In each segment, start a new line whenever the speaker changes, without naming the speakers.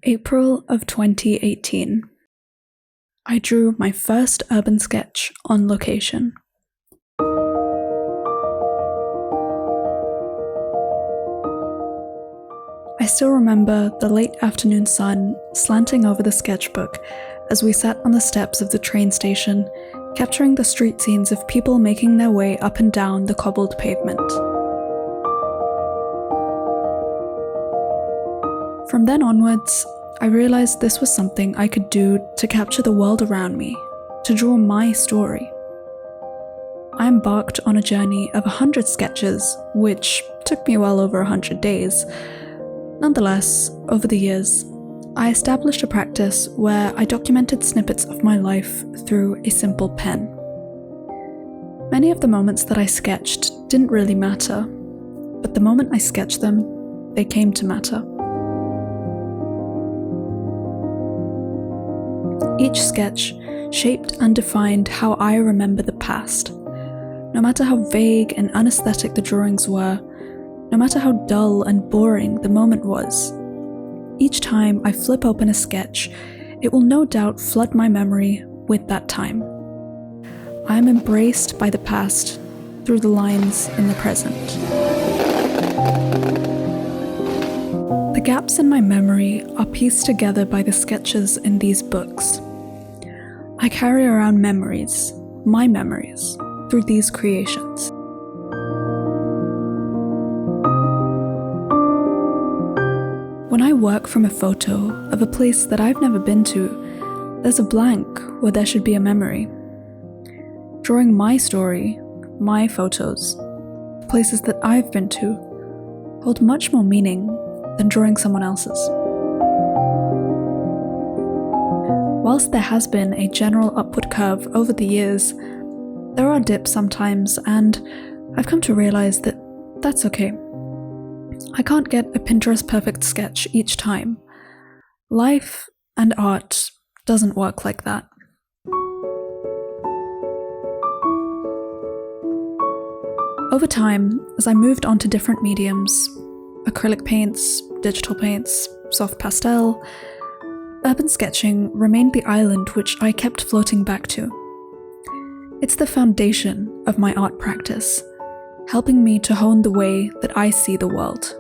April of 2018. I drew my first urban sketch on location. I still remember the late afternoon sun slanting over the sketchbook as we sat on the steps of the train station, capturing the street scenes of people making their way up and down the cobbled pavement. From then onwards, I realized this was something I could do to capture the world around me, to draw my story. I embarked on a journey of 100 sketches, which took me well over 100 days. Nonetheless, over the years, I established a practice where I documented snippets of my life through a simple pen. Many of the moments that I sketched didn't really matter, but the moment I sketched them, they came to matter. Each sketch shaped and defined how I remember the past. No matter how vague and unaesthetic the drawings were, no matter how dull and boring the moment was, each time I flip open a sketch, it will no doubt flood my memory with that time. I am embraced by the past through the lines in the present. The gaps in my memory are pieced together by the sketches in these books. I carry around memories, my memories, through these creations. When I work from a photo of a place that I've never been to, there's a blank where there should be a memory. Drawing my story, my photos, the places that I've been to, hold much more meaning than drawing someone else's. Whilst there has been a general upward curve over the years, there are dips sometimes, and I've come to realize that that's okay. I can't get a Pinterest perfect sketch each time. Life and art doesn't work like that. Over time, as I moved on to different mediums, acrylic paints, digital paints, soft pastel, urban sketching remained the island which I kept floating back to. It's the foundation of my art practice, helping me to hone the way that I see the world.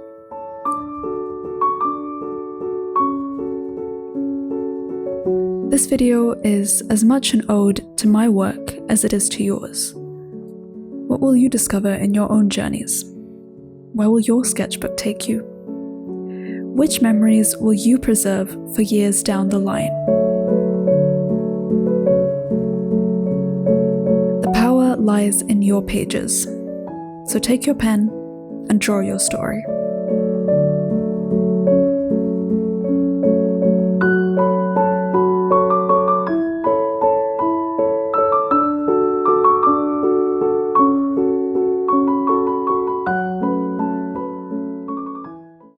This video is as much an ode to my work as it is to yours. What will you discover in your own journeys? Where will your sketchbook take you? Which memories will you preserve for years down the line? The power lies in your pages. So take your pen and draw your story.